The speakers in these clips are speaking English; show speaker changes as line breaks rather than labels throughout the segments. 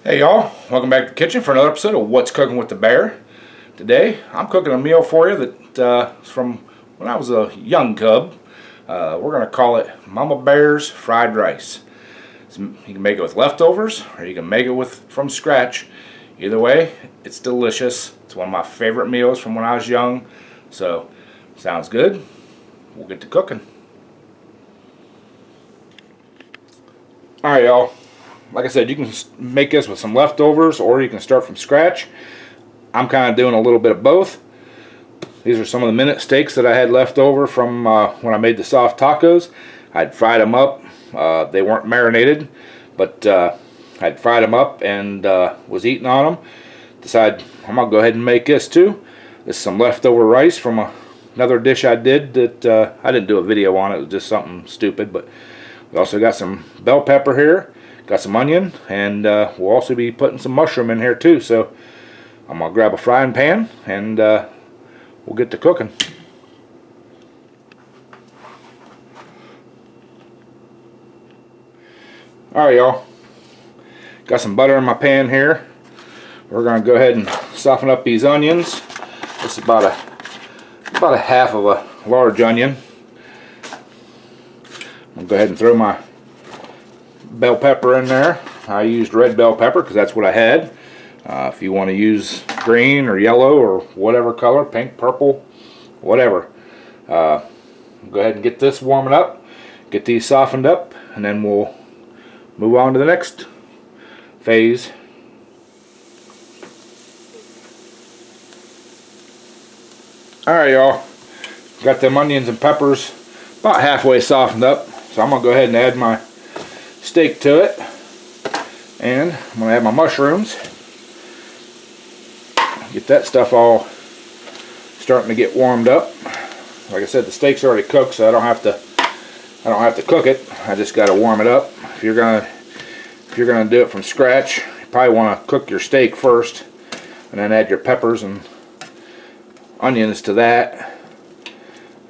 Hey y'all, welcome back to the kitchen for another episode of What's Cooking with the Bear. Today I'm cooking a meal for you that is from when I was a young cub. We're going to call it Mama Bear's Fried Rice. You can make it with leftovers or you can make it from scratch. Either way, it's delicious. It's one of my favorite meals from when I was young. So, sounds good. We'll get to cooking. Alright y'all. Like I said, you can make this with some leftovers or you can start from scratch. I'm kind of doing a little bit of both. These are some of the minute steaks that I had left over from when I made the soft tacos. I'd fried them up. They weren't marinated, but I'd fried them up and was eating on them. Decided I'm going to go ahead and make this too. This is some leftover rice from another dish I did that I didn't do a video on. It was just something stupid, but we also got some bell pepper here. Got some onion, and we'll also be putting some mushroom in here too. So I'm going to grab a frying pan and we'll get to cooking. Alright y'all, got some butter in my pan here. We're going to go ahead and soften up these onions. This is about a half of a large onion. I'm going to go ahead and throw my bell pepper in there. I used red bell pepper because that's what I had. If you want to use green or yellow or whatever color, pink, purple, whatever. Go ahead and get this warming up, get these softened up, and then we'll move on to the next phase. Alright y'all, got them onions and peppers about halfway softened up, so I'm going to go ahead and add my steak to it, and I'm going to add my mushrooms. Get that stuff all starting to get warmed up. Like I said, the steak's already cooked, so I don't have to cook it. I just got to warm it up. If you're gonna do it from scratch, you probably want to cook your steak first, and then add your peppers and onions to that.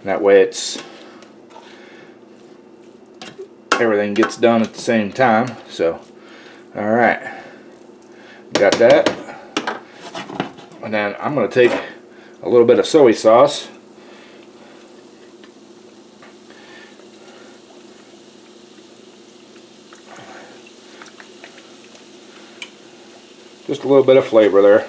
That way everything gets done at the same time. So, alright, got that. And then I'm going to take a little bit of soy sauce. Just a little bit of flavor there.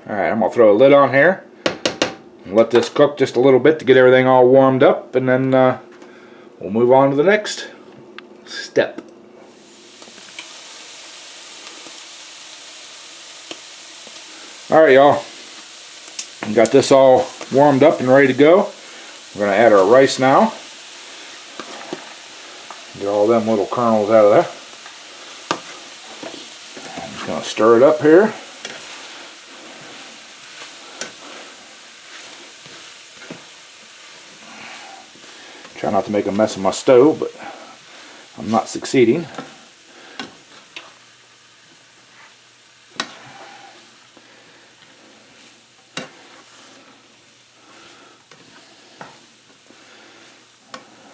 Alright, I'm going to throw a lid on here and let this cook just a little bit to get everything all warmed up, and then we'll move on to the next step. Alright y'all, got this all warmed up and ready to go. We're going to add our rice now. Get all them little kernels out of there. I'm just going to stir it up here. Try not to make a mess of my stove, but I'm not succeeding.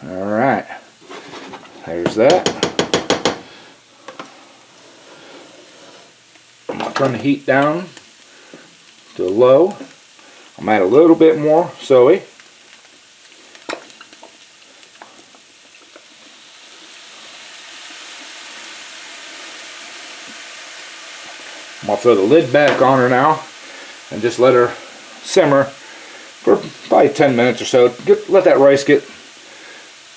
Alright, there's that. I'm going to turn the heat down to low. I'm going to add a little bit more soy. I'm going to throw the lid back on her now and just let her simmer for probably 10 minutes or so. Let that rice get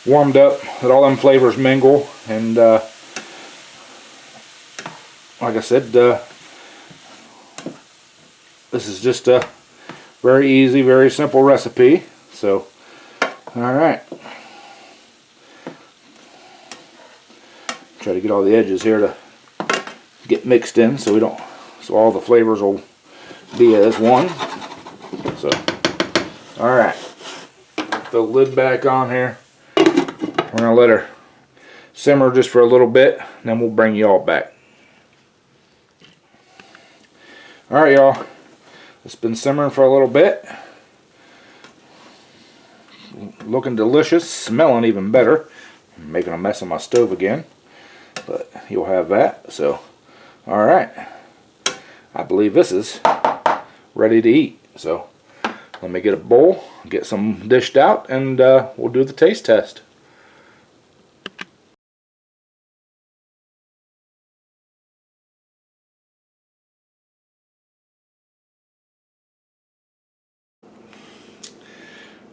warmed up, let all them flavors mingle, and like I said, this is just a very easy, very simple recipe. So, alright. Try to get all the edges here to get mixed in so all the flavors will be as one. So, alright. Throw the lid back on here. We're going to let her simmer just for a little bit, and then we'll bring you all back. Alright y'all, it's been simmering for a little bit. looking delicious, smelling even better. I'm making a mess of my stove again, but you'll have that. So, all right, I believe this is ready to eat. So let me get a bowl, get some dished out, and we'll do the taste test.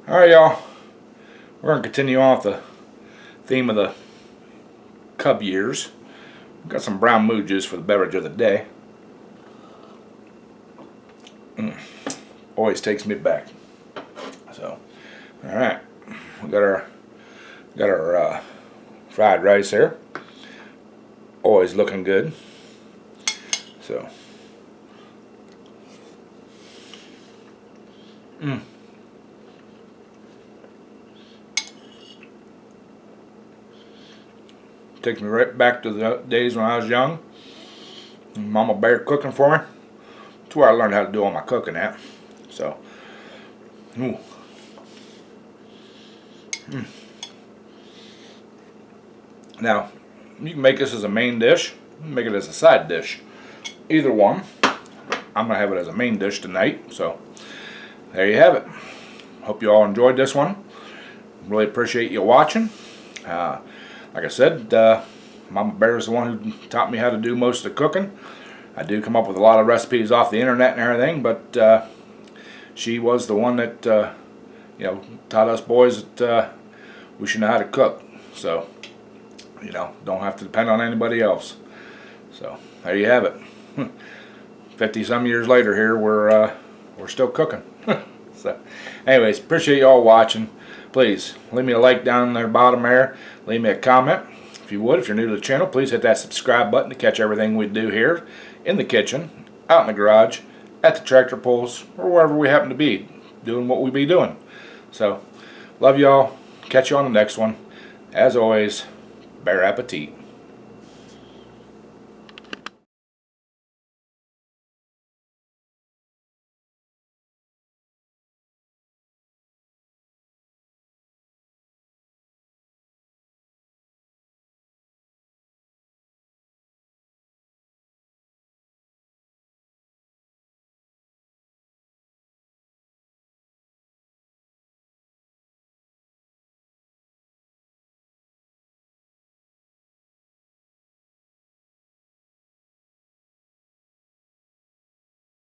Alright, y'all, we're going to continue on with the theme of the Cub years. We've got some brown mood juice for the beverage of the day. Always takes me back. So, alright, we got our fried rice here. Always looking good. So, takes me right back to the days when I was young. Mama Bear cooking for me. That's where I learned how to do all my cooking at. So, ooh. Now, you can make this as a main dish, make it as a side dish. Either one. I'm going to have it as a main dish tonight. So, there you have it. Hope you all enjoyed this one. Really appreciate you watching. Like I said, Mama Bear is the one who taught me how to do most of the cooking. I do come up with a lot of recipes off the internet and everything, but she was the one that taught us boys that we should know how to cook. So, don't have to depend on anybody else. So there you have it. 50 some years later here, we're still cooking. So, anyways, appreciate you all watching. Please leave me a like down there bottom there. Leave me a comment. If you would, if you're new to the channel, please hit that subscribe button to catch everything we do here in the kitchen, out in the garage, at the tractor pulls, or wherever we happen to be doing what we be doing. So, love y'all. Catch you on the next one. As always, Bear Appetit.